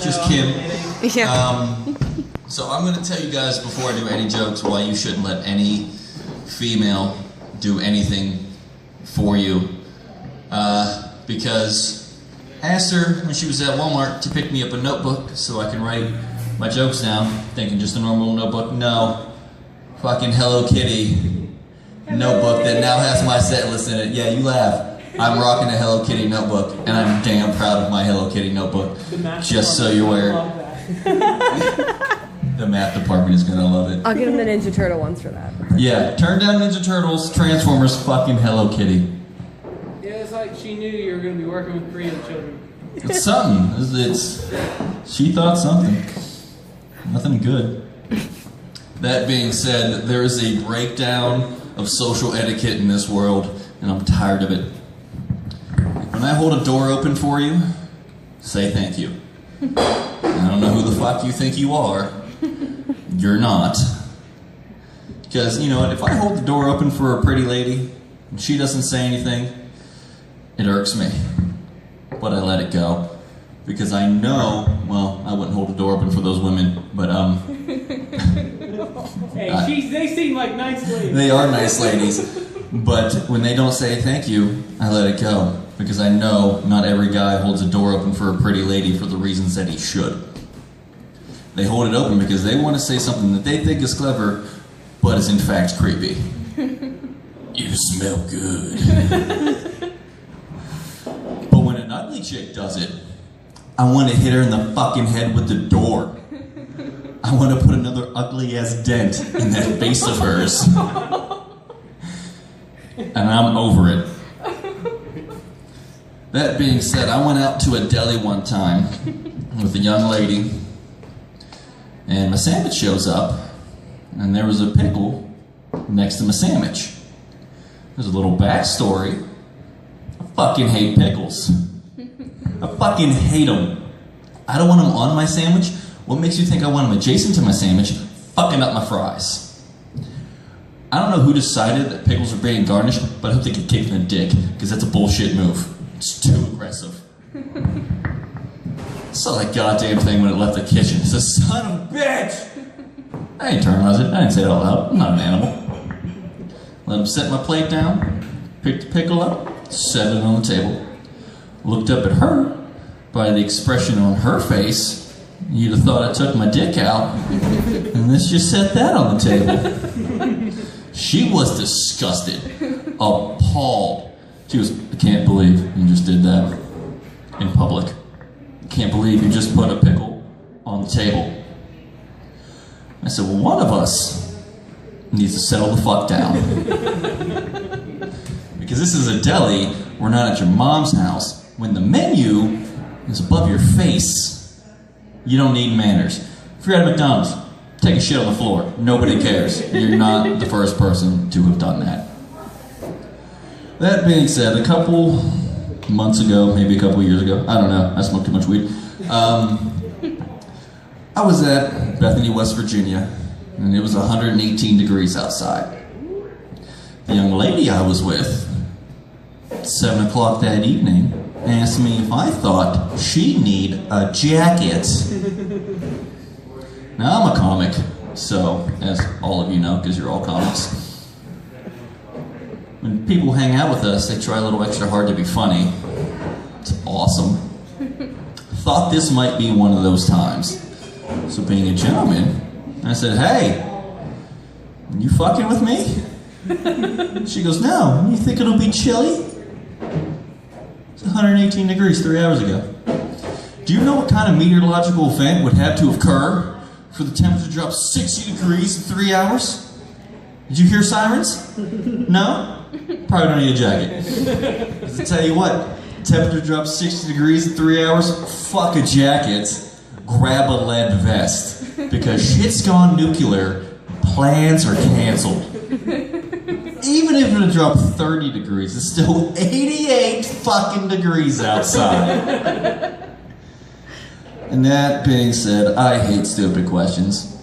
Just Kim. Yeah. So I'm going to tell you guys before I do any jokes why you shouldn't let any female do anything for you. Because I asked her when she was at Walmart to pick me up a notebook so I can write my jokes down, thinking just a normal notebook. No. Fucking Hello Kitty notebook that now has my set list in it. Yeah, you laugh. I'm rocking a Hello Kitty notebook, and I'm damn proud of my Hello Kitty notebook. Just so you're aware. The math department is gonna love it. I'll give them the Ninja Turtle ones for that. Yeah, turn down Ninja Turtles, Transformers, fucking Hello Kitty. Yeah, it's like she knew you were gonna be working with Korean children. It's something. She thought something. Nothing good. That being said, there is a breakdown of social etiquette in this world, and I'm tired of it. When I hold a door open for you, say thank you. I don't know who the fuck you think you are. You're not. Because, you know what, if I hold the door open for a pretty lady, and she doesn't say anything, it irks me. But I let it go. Because I know, well, I wouldn't hold the door open for those women, but, Hey, they seem like nice ladies. They are nice ladies. But when they don't say thank you, I let it go. Because I know not every guy holds a door open for a pretty lady for the reasons that he should. They hold it open because they want to say something that they think is clever, but is in fact creepy. You smell good. But when an ugly chick does it, I want to hit her in the fucking head with the door. I want to put another ugly ass dent in that face of hers. And I'm over it. That being said, I went out to a deli one time with a young lady, and my sandwich shows up, and there was a pickle next to my sandwich. There's a little backstory. I fucking hate pickles. I fucking hate them. I don't want them on my sandwich. What makes you think I want them adjacent to my sandwich, fucking up my fries? I don't know who decided that pickles are being garnished, but I hope they get kicked in the dick, because that's a bullshit move. It's too aggressive. I saw that goddamn thing when it left the kitchen. It's a son of a bitch! I didn't internalize it. I didn't say it all out. I'm not an animal. Let him set my plate down, picked the pickle up, set it on the table. Looked up at her. By the expression on her face, you'd have thought I took my dick out. And let's just set that on the table. She was disgusted. Appalled. She was, I can't believe you just did that in public. I can't believe you just put a pickle on the table. I said, well, one of us needs to settle the fuck down. Because this is a deli, we're not at your mom's house. When the menu is above your face, you don't need manners. If you're at McDonald's, take a shit on the floor. Nobody cares. You're not the first person to have done that. That being said, a couple months ago, maybe a couple years ago, I don't know, I smoked too much weed. I was at Bethany, West Virginia, and it was 118 degrees outside. The young lady I was with, at 7 o'clock that evening, asked me if I thought she'd need a jacket. Now, I'm a comic, so, as all of you know, because you're all comics, when people hang out with us, they try a little extra hard to be funny. It's awesome. Thought this might be one of those times. So being a gentleman, I said, hey, you fucking with me? She goes, no, you think it'll be chilly? It's 118 degrees 3 hours ago. Do you know what kind of meteorological event would have to occur for the temperature to drop 60 degrees in 3 hours? Did you hear sirens? No? Probably don't need a jacket. Because I tell you what, temperature drops 60 degrees in 3 hours, fuck a jacket, grab a lead vest. Because shit's gone nuclear, plans are canceled. Even if it dropped 30 degrees, it's still 88 fucking degrees outside. And that being said, I hate stupid questions.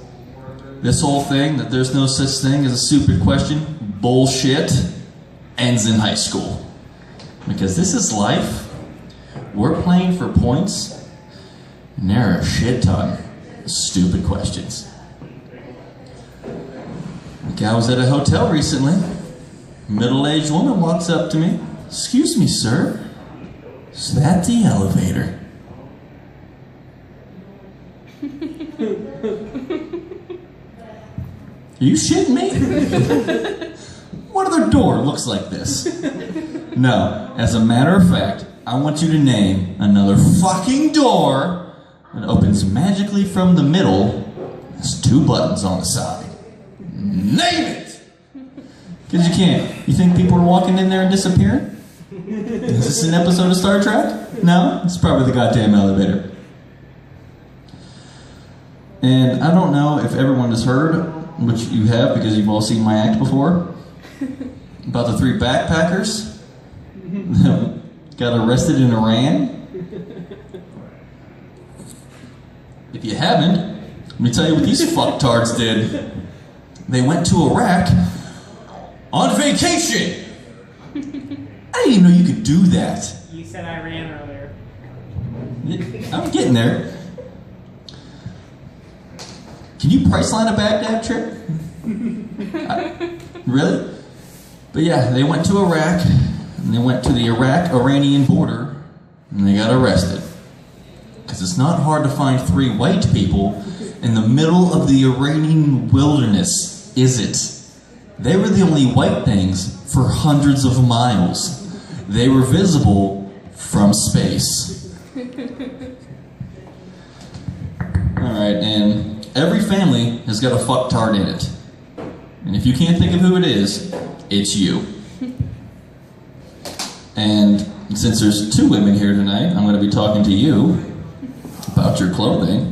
This whole thing that there's no such thing as a stupid question, bullshit, ends in high school. Because this is life. We're playing for points. And there are a shit ton of stupid questions. Like I was at a hotel recently. A middle-aged woman walks up to me. "Excuse me, sir. Is that the elevator?" Are you shitting me? What other door looks like this? No, as a matter of fact, I want you to name another fucking door that opens magically from the middle. Has 2 buttons on the side. Name it! Because you can't. You think people are walking in there and disappearing? Is this an episode of Star Trek? No? It's probably the goddamn elevator. And I don't know if everyone has heard, which you have because you've all seen my act before, about the 3 backpackers that got arrested in Iran. If you haven't, let me tell you what these fucktards did. They went to Iraq on vacation. I didn't even know you could do that. You said Iran earlier. I'm getting there. Can you Priceline a Baghdad trip? Really? But yeah, they went to Iraq, and they went to the Iraq-Iranian border, and they got arrested. Because it's not hard to find 3 white people in the middle of the Iranian wilderness, is it? They were the only white things for hundreds of miles. They were visible from space. Alright, and every family has got a fucktard in it. And if you can't think of who it is, it's you. And since there's 2 women here tonight, I'm going to be talking to you about your clothing.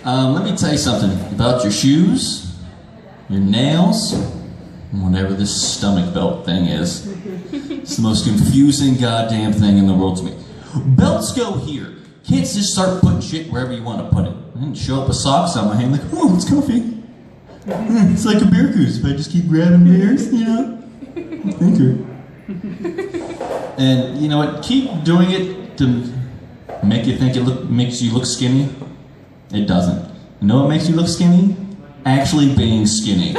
Let me tell you something about your shoes, your nails, and whatever this stomach belt thing is. It's the most confusing goddamn thing in the world to me. Belts go here. Can't just start putting shit wherever you want to put it. I didn't show up with socks on my hand like, oh, it's comfy. It's like a beer goose. If I just keep grabbing beers, you know, thinker. And you know what? Keep doing it to make you think makes you look skinny. It doesn't. You know what makes you look skinny? Actually being skinny.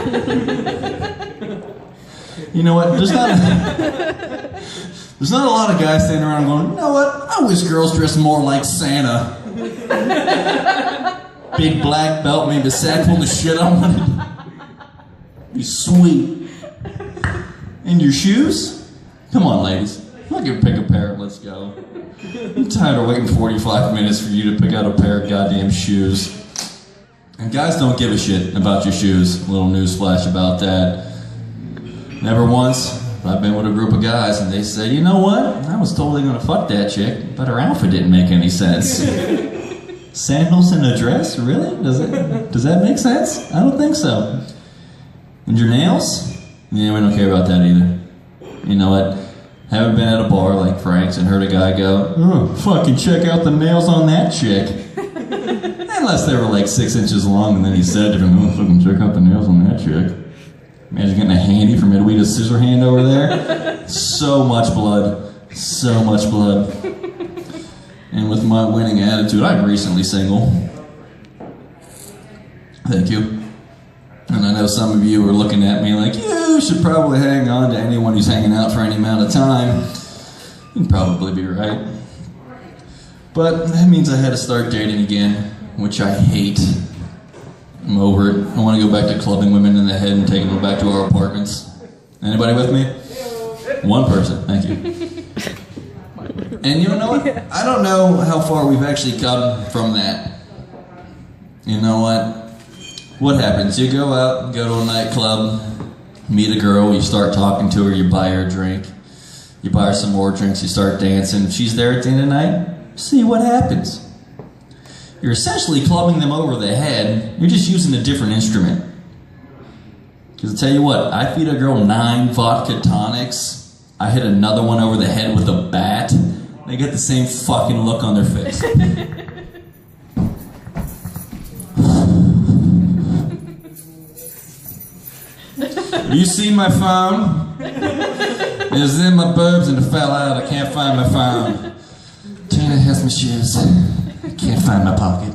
You know what? There's not a lot of guys standing around going, you know what? I wish girls dressed more like Santa. Big black belt, maybe a sack full of shit on it. Be sweet. And your shoes? Come on, ladies. Look at pick a pair and let's go. I'm tired of waiting 45 minutes for you to pick out a pair of goddamn shoes. And guys don't give a shit about your shoes. A little newsflash about that. Never once. I've been with a group of guys and they say, you know what? I was totally gonna fuck that chick, but her outfit didn't make any sense. Sandals and a dress? Really? Does that make sense? I don't think so. And your nails? Yeah, we don't care about that either. You know what? Haven't been at a bar like Frank's and heard a guy go, oh, fucking check out the nails on that chick. Unless they were like 6 inches long and then he said to him, oh, fucking check out the nails on that chick. Imagine getting a handy from Edwina's scissor hand over there. So much blood. So much blood. And with my winning attitude, I'm recently single. Thank you. And I know some of you are looking at me like, you should probably hang on to anyone who's hanging out for any amount of time. You'd probably be right. But that means I had to start dating again, which I hate. I'm over it. I want to go back to clubbing women in the head and taking them back to our apartments. Anybody with me? One person, thank you. And you know what? I don't know how far we've actually come from that. You know what? What happens? You go out, go to a nightclub, meet a girl, you start talking to her, you buy her a drink, you buy her some more drinks, you start dancing. If she's there at the end of the night, see what happens. You're essentially clubbing them over the head, you're just using a different instrument. Because I'll tell you what, I feed a girl 9 vodka tonics, I hit another one over the head with a bat, they get the same fucking look on their face. Have you seen my phone? It was in my boobs and it fell out. I can't find my phone. Tina has my shiz. Can't find my pocket.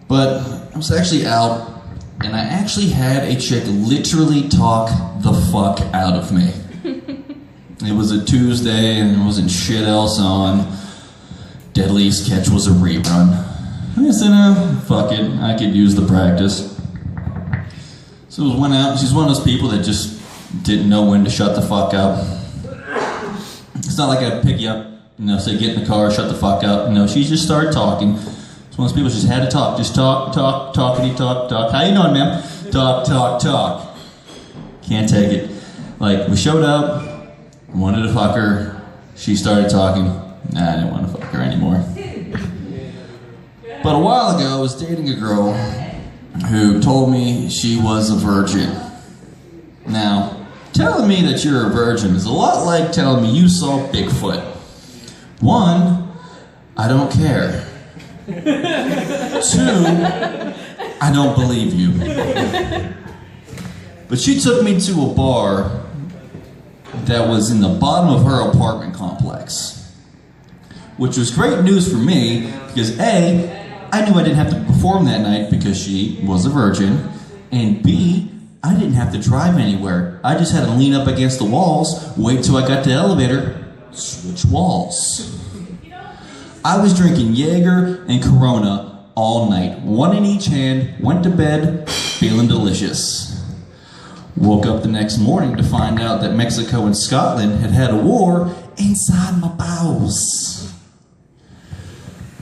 But I was actually out, and I actually had a chick literally talk the fuck out of me. It was a Tuesday, and there wasn't shit else on. Deadliest Catch was a rerun. I said, fuck it, I could use the practice. So I went out. She's one of those people that just didn't know when to shut the fuck up. It's not like I'd pick you up, say get in the car, shut the fuck up. No, she just started talking. It's one of those people just had to talk. Just talk, talkity, talk. How you doing, ma'am? Talk. Can't take it. Like, we showed up, wanted to fuck her. She started talking. Nah, I didn't want to fuck her anymore. But a while ago, I was dating a girl who told me she was a virgin. Now, telling me that you're a virgin is a lot like telling me you saw Bigfoot. One, I don't care. Two, I don't believe you. But she took me to a bar that was in the bottom of her apartment complex. Which was great news for me, because A, I knew I didn't have to perform that night because she was a virgin, and B, I didn't have to drive anywhere. I just had to lean up against the walls, wait till I got to the elevator, switch walls. I was drinking Jaeger and Corona all night, one in each hand, went to bed, feeling delicious. Woke up the next morning to find out that Mexico and Scotland had had a war inside my bowels.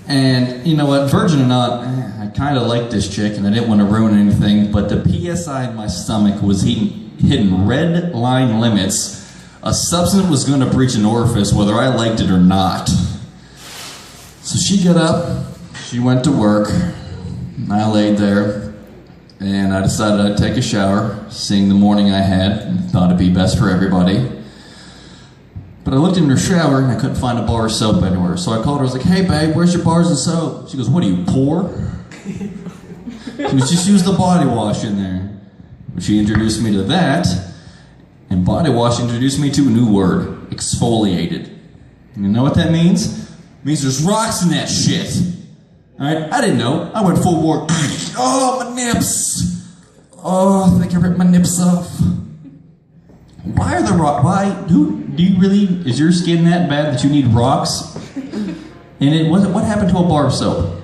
And you know what, virgin or not, I kind of liked this chick and I didn't want to ruin anything, but the PSI in my stomach was hitting red line limits. A substance was going to breach an orifice whether I liked it or not. So she got up, she went to work, and I laid there, and I decided I'd take a shower, seeing the morning I had, and thought it'd be best for everybody. But I looked in her shower and I couldn't find a bar of soap anywhere. So I called her, I was like, hey babe, where's your bars of soap? She goes, what are you, poor? She goes, just use the body wash in there. She introduced me to that, and body wash introduced me to a new word, exfoliated. You know what that means? It means there's rocks in that shit. Alright, I didn't know. I went full bore. Oh, my nips. Oh, I think I ripped my nips off. Why are the rocks? Is your skin that bad that you need rocks? And what happened to a bar of soap?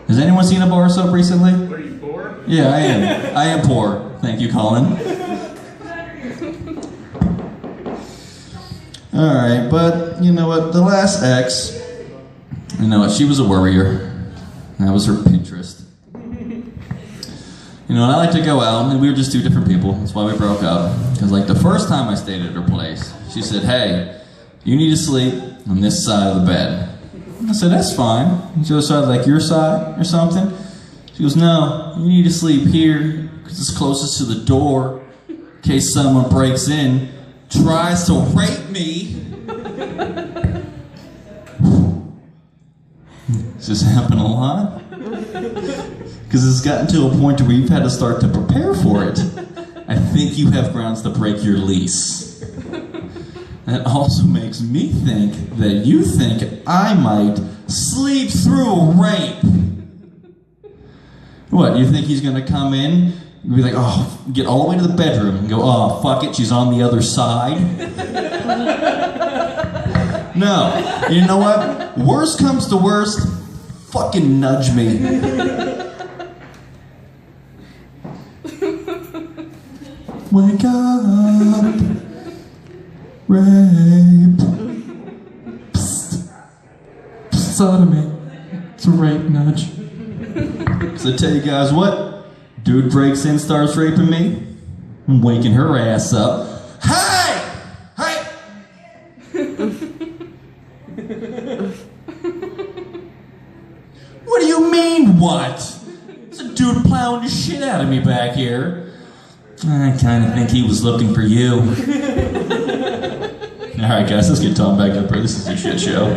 Has anyone seen a bar of soap recently? What are you, poor? Yeah, I am. I am poor. Thank you, Colin. Alright, but you know what? The last ex, you know what? She was a worrier. That was her Pinterest. You know, and I like to go out, and we were just two different people. That's why we broke up. Because, like, the first time I stayed at her place, she said, hey, you need to sleep on this side of the bed. I said, that's fine. She goes, so like your side or something? She goes, no, you need to sleep here, because it's closest to the door, in case someone breaks in, tries to rape me. Does this happen a lot? Because it's gotten to a point where you've had to start to prepare for it. I think you have grounds to break your lease. That also makes me think that you think I might sleep through a rape. What, you think he's going to come in and be like, oh, get all the way to the bedroom and go, oh, fuck it, she's on the other side? No. You know what? Worst comes to worst, fucking nudge me. Wake up, rape, psst, sodomy, it's a rape nudge. So I tell you guys what, dude breaks in, starts raping me, I'm waking her ass up. Hey! Hey! What do you mean, what? There's a dude plowing the shit out of me back here. I kind of think he was looking for you. Alright guys, let's get Tom back up here. This is a shit show.